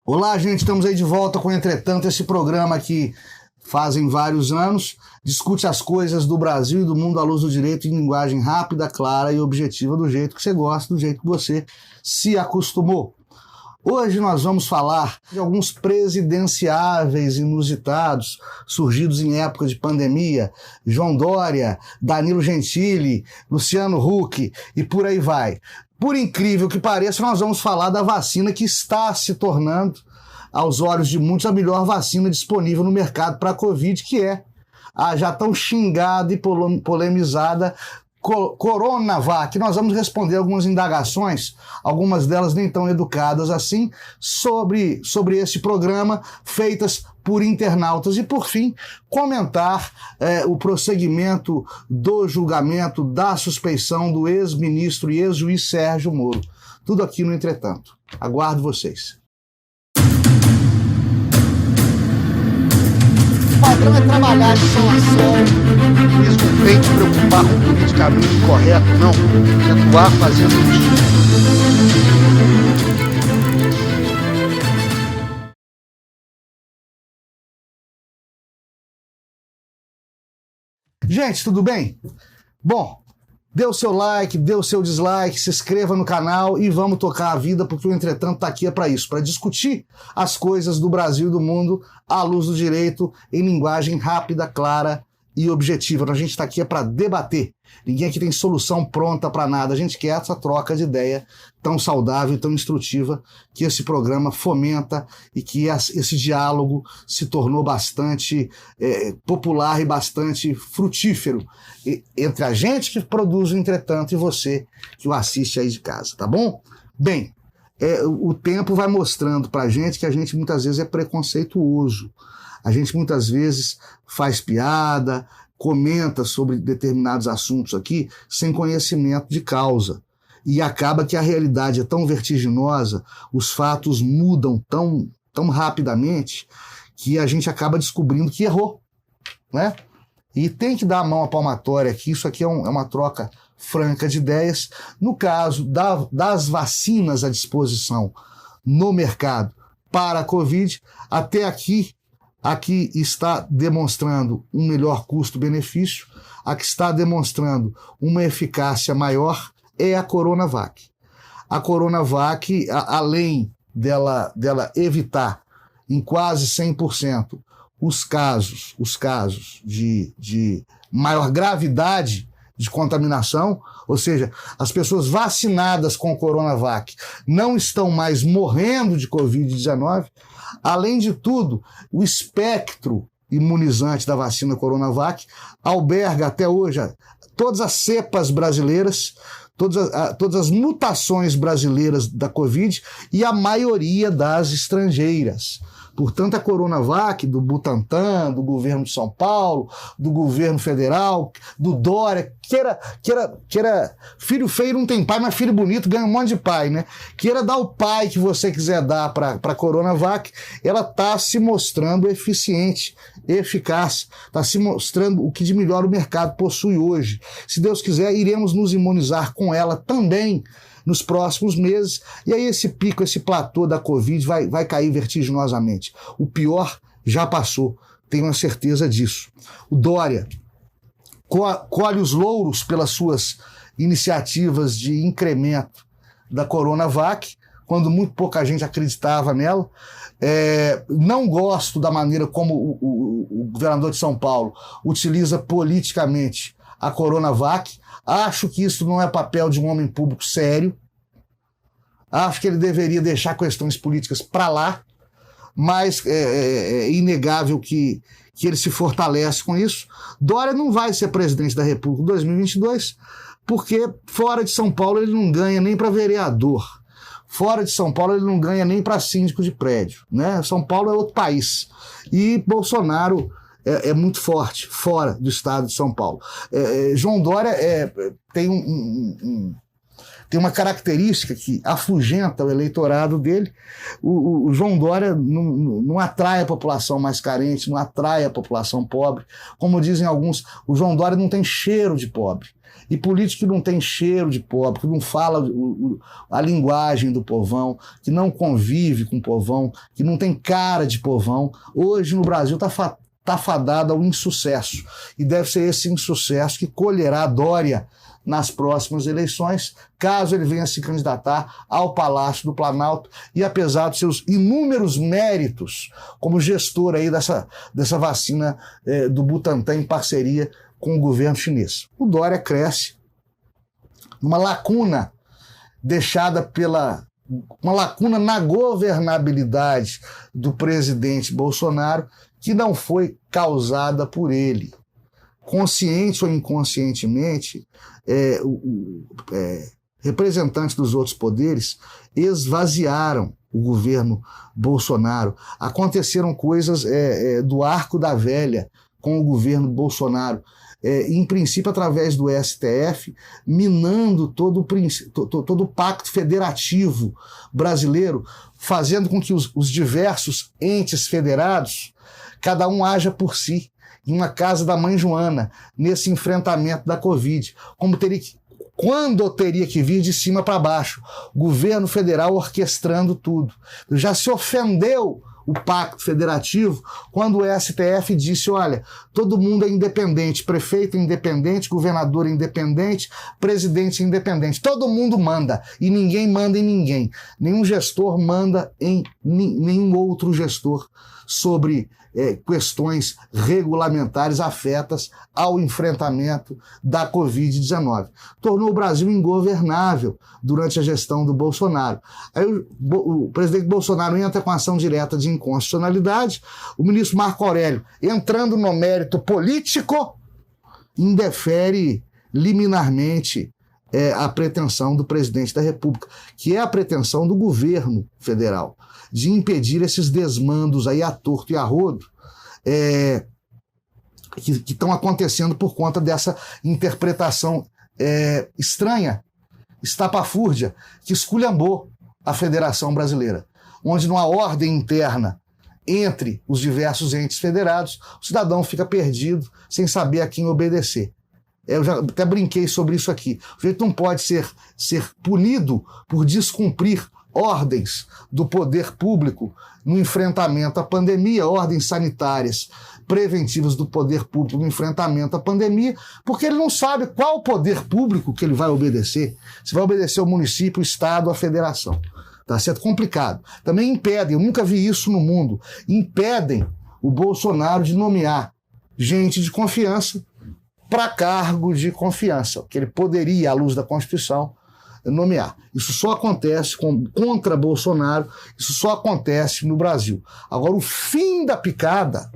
Olá, gente, estamos aí de volta com Entretanto, esse programa que fazem vários anos, discute as coisas do Brasil e do mundo à luz do direito em linguagem rápida, clara e objetiva, do jeito que você gosta, do jeito que você se acostumou. Hoje nós vamos falar de alguns presidenciáveis inusitados, surgidos em época de pandemia, João Dória, Danilo Gentili, Luciano Huck e por aí vai. Por incrível que pareça, nós vamos falar da vacina que está se tornando, aos olhos de muitos, a melhor vacina disponível no mercado para a Covid, que é a já tão xingada e polemizada Coronavac. Nós vamos responder algumas indagações, algumas delas nem tão educadas assim, sobre esse programa, feitas por internautas. E, por fim, comentar o prosseguimento do julgamento da suspeição do ex-ministro e ex-juiz Sérgio Moro. Tudo aqui no Entretanto. Aguardo vocês. O padrão é trabalhar de sol a sol. Isso não tem que preocupar com o politicamente correto, não. É atuar fazendo isso. Gente, tudo bem? Bom, dê o seu like, dê o seu dislike, se inscreva no canal e vamos tocar a vida, porque o Entretanto está aqui para isso, para discutir as coisas do Brasil e do mundo à luz do direito, em linguagem rápida, clara e objetiva. A gente está aqui para debater. Ninguém aqui tem solução pronta para nada. A gente quer essa troca de ideia tão saudável e tão instrutiva que esse programa fomenta e que esse diálogo se tornou bastante popular e bastante frutífero entre a gente que produz o Entretanto e você que o assiste aí de casa, tá bom? Bem, o tempo vai mostrando para a gente que a gente muitas vezes é preconceituoso. A gente muitas vezes faz piada, comenta sobre determinados assuntos aqui sem conhecimento de causa. E acaba que a realidade é tão vertiginosa, os fatos mudam tão rapidamente, que a gente acaba descobrindo que errou, né? E tem que dar a mão à palmatória aqui, isso aqui é uma troca franca de ideias. No caso das vacinas à disposição no mercado para a Covid, até aqui está demonstrando um melhor custo-benefício, a que está demonstrando uma eficácia maior é a Coronavac. A Coronavac, além dela evitar em quase 100% os casos de maior gravidade de contaminação, ou seja, as pessoas vacinadas com Coronavac não estão mais morrendo de Covid-19. Além de tudo, o espectro imunizante da vacina Coronavac alberga até hoje todas as cepas brasileiras, todas as mutações brasileiras da Covid e a maioria das estrangeiras. Portanto, a Coronavac do Butantan, do governo de São Paulo, do governo federal, do Dória, que era filho feio não tem pai, mas filho bonito ganha um monte de pai, né? Queira dar o pai que você quiser dar para a Coronavac, ela está se mostrando eficiente, eficaz, está se mostrando o que de melhor o mercado possui hoje. Se Deus quiser, iremos nos imunizar com ela também nos próximos meses, e aí esse pico, esse platô da Covid vai cair vertiginosamente. O pior já passou, tenho a certeza disso. O Dória colhe os louros pelas suas iniciativas de incremento da Coronavac, quando muito pouca gente acreditava nela. Não gosto da maneira como o governador de São Paulo utiliza politicamente a Coronavac. Acho que isso não é papel de um homem público sério. Acho que ele deveria deixar questões políticas para lá, mas é inegável que ele se fortalece com isso. Dória não vai ser presidente da República em 2022, porque fora de São Paulo ele não ganha nem para vereador. Fora de São Paulo ele não ganha nem para síndico de prédio, né? São Paulo é outro país. E Bolsonaro é muito forte fora do estado de São Paulo. João Dória tem tem uma característica que afugenta o eleitorado dele. O João Dória não atrai a população mais carente, não atrai a população pobre. Como dizem alguns, o João Dória não tem cheiro de pobre. E político que não tem cheiro de pobre, que não fala a linguagem do povão, que não convive com o povão, que não tem cara de povão, hoje no Brasil está fadado ao insucesso. E deve ser esse insucesso que colherá Dória nas próximas eleições, caso ele venha se candidatar ao Palácio do Planalto e, apesar dos seus inúmeros méritos como gestor aí dessa vacina do Butantan em parceria com o governo chinês. O Dória cresce numa lacuna deixada uma lacuna na governabilidade do presidente Bolsonaro que não foi causada por ele. Consciente ou inconscientemente, representantes dos outros poderes esvaziaram o governo Bolsonaro. Aconteceram coisas do arco da velha com o governo Bolsonaro, em princípio através do STF, minando todo o pacto federativo brasileiro, fazendo com que os diversos entes federados, cada um haja por si, em uma casa da mãe Joana, nesse enfrentamento da Covid, quando teria que vir de cima para baixo, o governo federal orquestrando tudo. Já se ofendeu o pacto federativo quando o STF disse, olha, todo mundo é independente, prefeito é independente, governador é independente, presidente é independente, todo mundo manda e ninguém manda em ninguém. Nenhum gestor manda em nenhum outro gestor sobre questões regulamentares afetas ao enfrentamento da Covid-19. Tornou o Brasil ingovernável durante a gestão do Bolsonaro. Aí o presidente Bolsonaro entra com ação direta de inconstitucionalidade, o ministro Marco Aurélio, entrando no mérito político, indefere liminarmente a pretensão do presidente da República, que é a pretensão do governo federal, de impedir esses desmandos aí a torto e a rodo que estão acontecendo por conta dessa interpretação estranha, estapafúrdia, que esculhambou a Federação Brasileira, onde numa ordem interna entre os diversos entes federados, o cidadão fica perdido sem saber a quem obedecer. Eu já até brinquei sobre isso aqui. O sujeito não pode ser punido por descumprir ordens do poder público no enfrentamento à pandemia, ordens sanitárias preventivas do poder público no enfrentamento à pandemia, porque ele não sabe qual poder público que ele vai obedecer. Se vai obedecer ao município, ao estado, à federação. Tá certo? Complicado. Também impedem, eu nunca vi isso no mundo, impedem o Bolsonaro de nomear gente de confiança para cargo de confiança, que ele poderia, à luz da Constituição, nomear. Isso só acontece contra Bolsonaro, isso só acontece no Brasil. Agora, o fim da picada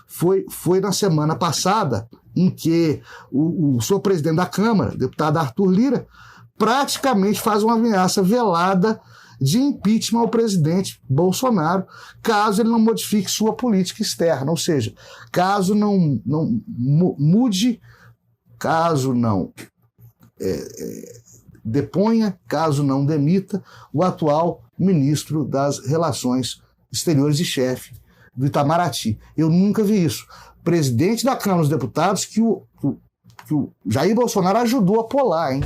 foi na semana passada, em que o senhor presidente da Câmara, deputado Arthur Lira, praticamente faz uma ameaça velada de impeachment ao presidente Bolsonaro, caso ele não modifique sua política externa, ou seja, caso não mude, caso não deponha, caso não demita, o atual ministro das Relações Exteriores e chefe do Itamaraty. Eu nunca vi isso. Presidente da Câmara dos Deputados que o Jair Bolsonaro ajudou a polar, hein?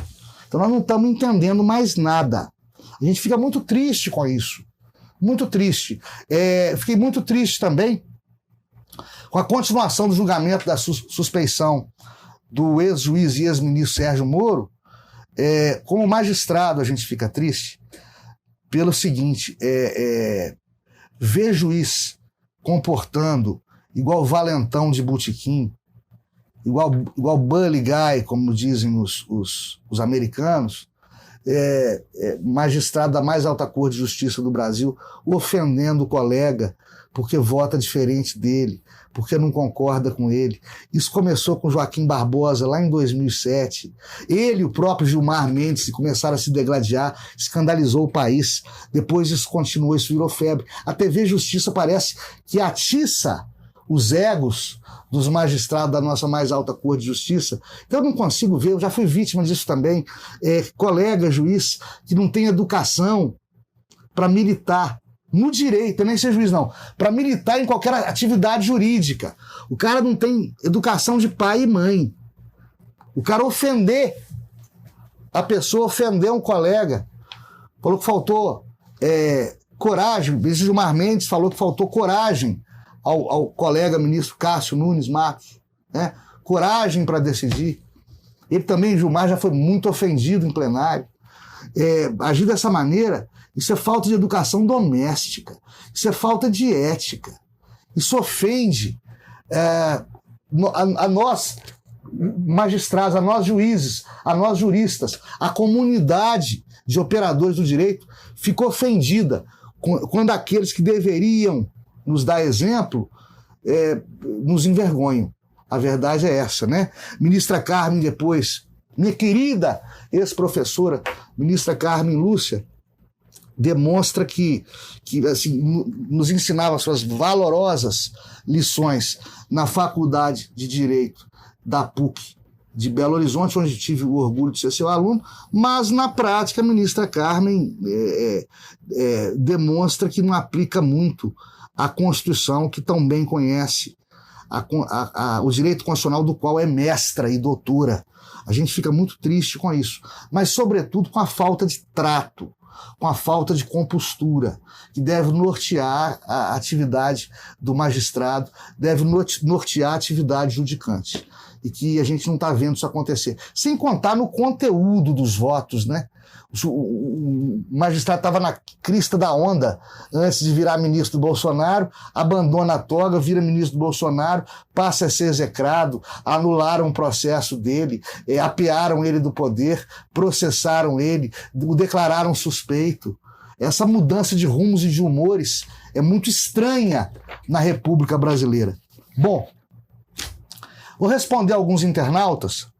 Então nós não estamos entendendo mais nada. A gente fica muito triste com isso. Muito triste. Fiquei muito triste também com a continuação do julgamento da suspeição do ex-juiz e ex-ministro Sérgio Moro. Como magistrado, a gente fica triste pelo seguinte: ver juiz comportando igual valentão de botequim, igual bully guy, como dizem os americanos, magistrado da mais alta corte de justiça do Brasil, ofendendo o colega porque vota diferente dele, porque não concorda com ele. Isso começou com Joaquim Barbosa lá em 2007. Ele e o próprio Gilmar Mendes começaram a se degladiar, escandalizou o país. Depois isso continuou, isso virou febre. A TV Justiça parece que atiça os egos dos magistrados da nossa mais alta Corte de Justiça. Então eu não consigo ver, eu já fui vítima disso também, colega juiz que não tem educação para militar no direito, eu nem ser juiz não, para militar em qualquer atividade jurídica. O cara não tem educação de pai e mãe. O cara ofender a pessoa, ofender um colega, falou que faltou coragem, o ministro Gilmar Mendes falou que faltou coragem ao colega ministro Cássio Nunes Marques, né? Coragem para decidir. Ele também, Gilmar, já foi muito ofendido em plenário. Agir dessa maneira, isso é falta de educação doméstica, isso é falta de ética, isso ofende a nós magistrados, a nós juízes, a nós juristas, a comunidade de operadores do direito ficou ofendida quando aqueles que deveriam nos dar exemplo nos envergonham. A verdade é essa, né? Ministra Carmen depois, minha querida ex-professora, ministra Carmen Lúcia, demonstra que assim, nos ensinava suas valorosas lições na Faculdade de Direito da PUC de Belo Horizonte, onde tive o orgulho de ser seu aluno, mas na prática a ministra Carmen demonstra que não aplica muito a Constituição, que tão bem conhece, o direito constitucional do qual é mestra e doutora. A gente fica muito triste com isso, mas sobretudo com a falta de trato, com a falta de compostura, que deve nortear a atividade do magistrado, deve nortear a atividade judicante. E que a gente não está vendo isso acontecer. Sem contar no conteúdo dos votos, né? O magistrado estava na crista da onda antes de virar ministro do Bolsonaro, abandona a toga, vira ministro do Bolsonaro, passa a ser execrado, anularam o processo dele, apearam ele do poder, processaram ele, o declararam suspeito. Essa mudança de rumos e de humores é muito estranha na República Brasileira. Bom, vou responder a alguns internautas.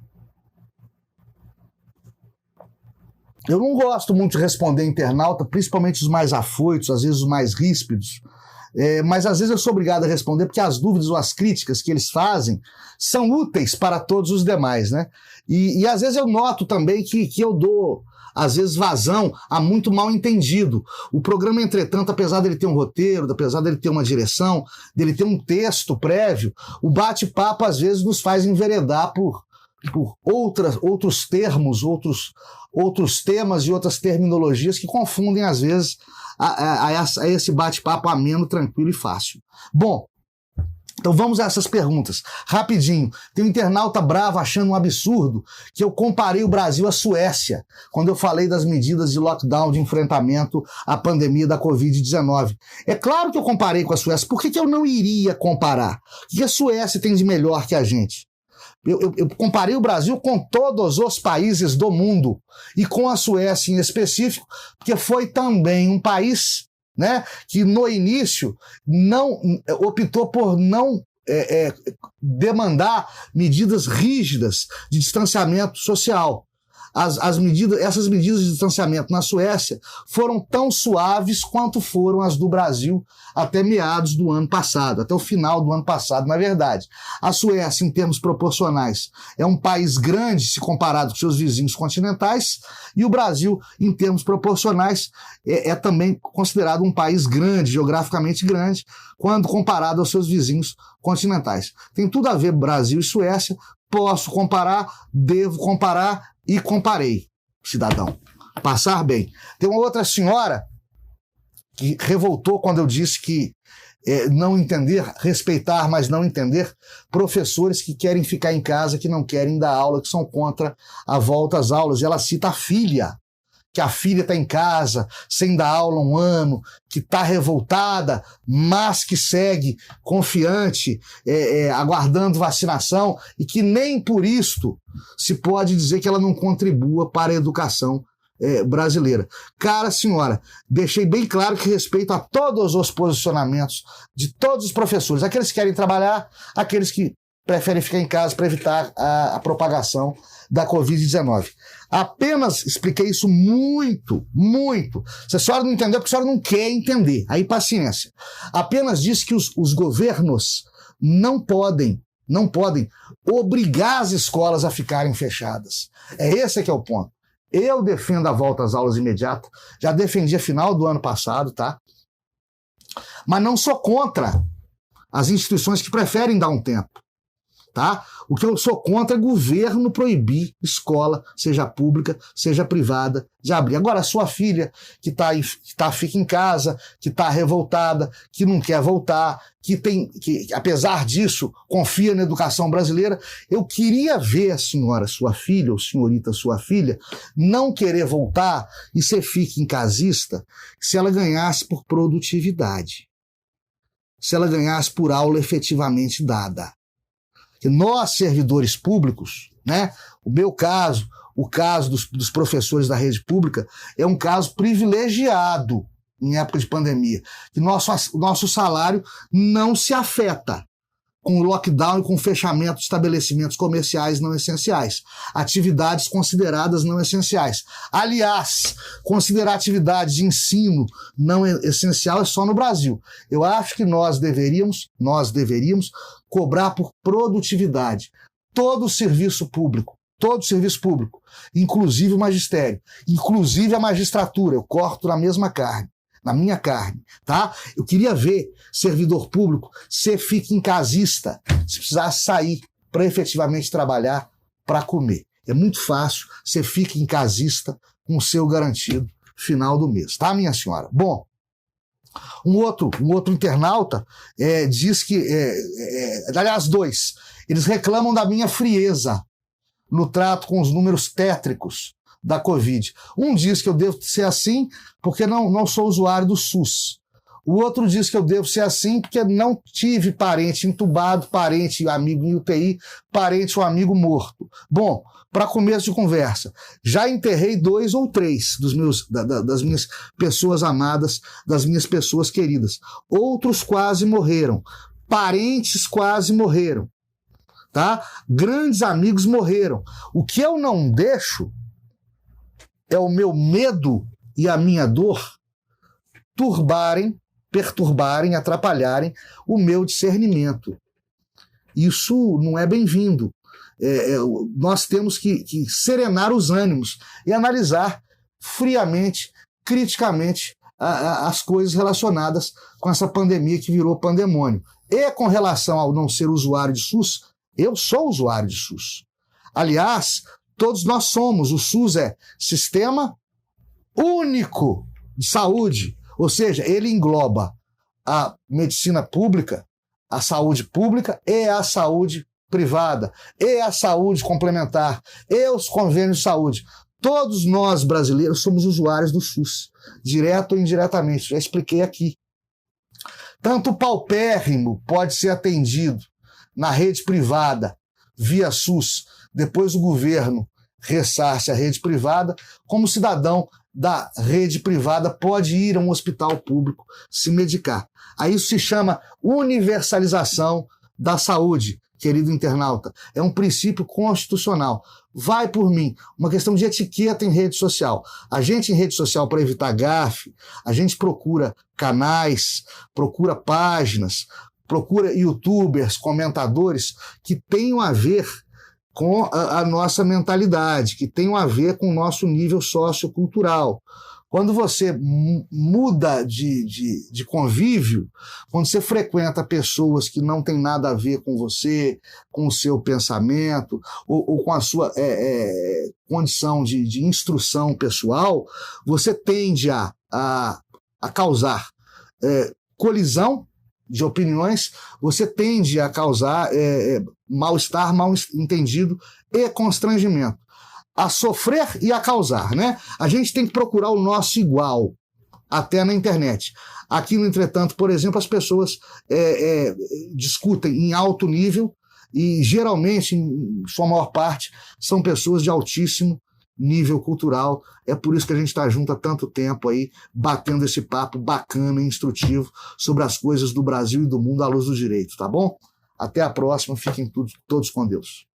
Eu não gosto muito de responder internauta, principalmente os mais afoitos, às vezes os mais ríspidos, mas às vezes eu sou obrigado a responder porque as dúvidas ou as críticas que eles fazem são úteis para todos os demais, né? E às vezes eu noto também que eu dou, às vezes, vazão a muito mal entendido. O programa, entretanto, apesar dele ter um roteiro, apesar dele ter uma direção, dele ter um texto prévio, o bate-papo às vezes nos faz enveredar por outros termos, outros temas e outras terminologias que confundem, às vezes, a esse bate-papo ameno, tranquilo e fácil. Bom, então vamos a essas perguntas. Rapidinho. Tem um internauta bravo achando um absurdo que eu comparei o Brasil à Suécia quando eu falei das medidas de lockdown de enfrentamento à pandemia da Covid-19. É claro que eu comparei com a Suécia. Por que eu não iria comparar? O que a Suécia tem de melhor que a gente? Eu comparei o Brasil com todos os países do mundo e com a Suécia em específico, porque foi também um país, né, que no início não optou por não demandar medidas rígidas de distanciamento social. Essas medidas de distanciamento na Suécia foram tão suaves quanto foram as do Brasil até meados do ano passado, até o final do ano passado, na verdade. A Suécia, em termos proporcionais, é um país grande se comparado com seus vizinhos continentais, e o Brasil, em termos proporcionais, é também considerado um país grande, geograficamente grande, quando comparado aos seus vizinhos continentais. Tem tudo a ver Brasil e Suécia, posso comparar, devo comparar, e comparei, cidadão. Passar bem. Tem uma outra senhora que revoltou quando eu disse que não entender, respeitar, mas não entender, professores que querem ficar em casa, que não querem dar aula, que são contra a volta às aulas. E ela cita a filha, que a filha está em casa, sem dar aula um ano, que está revoltada, mas que segue confiante, aguardando vacinação, e que nem por isto se pode dizer que ela não contribua para a educação brasileira. Cara senhora, deixei bem claro que respeito a todos os posicionamentos de todos os professores, aqueles que querem trabalhar, aqueles que preferem ficar em casa para evitar a propagação da Covid-19. Apenas expliquei isso muito. Se a senhora não entendeu, é porque a senhora não quer entender. Aí, paciência. Apenas disse que os governos não podem obrigar as escolas a ficarem fechadas. Esse que é o ponto. Eu defendo a volta às aulas imediata, já defendi a final do ano passado, tá? Mas não sou contra as instituições que preferem dar um tempo, tá? O que eu sou contra é governo proibir escola, seja pública, seja privada, de abrir. Agora, a sua filha que fica em casa, que está revoltada, que não quer voltar, que apesar disso, confia na educação brasileira, eu queria ver a senhora, sua filha, ou senhorita, sua filha, não querer voltar e ser fica em casista se ela ganhasse por produtividade, se ela ganhasse por aula efetivamente dada. Que nós, servidores públicos, né, o meu caso, o caso dos professores da rede pública, é um caso privilegiado em época de pandemia, que nosso salário não se afeta com o lockdown e com o fechamento de estabelecimentos comerciais não essenciais, atividades consideradas não essenciais. Aliás, considerar atividade de ensino não essencial é só no Brasil. Eu acho que nós deveríamos cobrar por produtividade. Todo serviço público, inclusive o magistério, inclusive a magistratura, eu corto na mesma carne, na minha carne, tá? Eu queria ver servidor público ser fica em casista, se precisar sair para efetivamente trabalhar para comer. É muito fácil, você fica em casista com o seu garantido final do mês, tá, minha senhora? Bom, um outro internauta diz que, aliás, dois, eles reclamam da minha frieza no trato com os números tétricos da Covid. Um diz que eu devo ser assim porque não sou usuário do SUS. O outro diz que eu devo ser assim porque não tive parente entubado, parente amigo em UTI, parente ou amigo morto. Bom, para começo de conversa, já enterrei 2 ou 3 das minhas pessoas amadas, das minhas pessoas queridas. Outros quase morreram. Parentes quase morreram. Tá? Grandes amigos morreram. O que eu não deixo é o meu medo e a minha dor perturbarem, atrapalharem o meu discernimento. Isso não é bem-vindo. Nós temos que serenar os ânimos e analisar friamente, criticamente, as coisas relacionadas com essa pandemia que virou pandemônio. E com relação ao não ser usuário de SUS, eu sou usuário de SUS. Aliás, todos nós somos. O SUS é Sistema Único de Saúde, ou seja, ele engloba a medicina pública, a saúde pública e a saúde privada, e a saúde complementar, e os convênios de saúde. Todos nós brasileiros somos usuários do SUS, direto ou indiretamente, já expliquei aqui. Tanto o paupérrimo pode ser atendido na rede privada, via SUS, depois o governo ressarce a rede privada, como o cidadão da rede privada pode ir a um hospital público se medicar. Aí isso se chama universalização da saúde, querido internauta. É um princípio constitucional. Vai por mim, uma questão de etiqueta em rede social. A gente em rede social, para evitar gafe, a gente procura canais, procura páginas, procura youtubers, comentadores que tenham a ver com a nossa mentalidade, que tenham a ver com o nosso nível sociocultural. Quando você muda de convívio, quando você frequenta pessoas que não têm nada a ver com você, com o seu pensamento, ou com a sua condição de instrução pessoal, você tende a causar colisão de opiniões, você tende a causar mal-estar, mal-entendido e constrangimento. A sofrer e a causar, né? A gente tem que procurar o nosso igual, até na internet. Aqui no Entretanto, por exemplo, as pessoas discutem em alto nível e, geralmente, em sua maior parte, são pessoas de altíssimo nível cultural. É por isso que a gente está junto há tanto tempo aí, batendo esse papo bacana e instrutivo sobre as coisas do Brasil e do mundo à luz do direito, tá bom? Até a próxima, fiquem todos com Deus.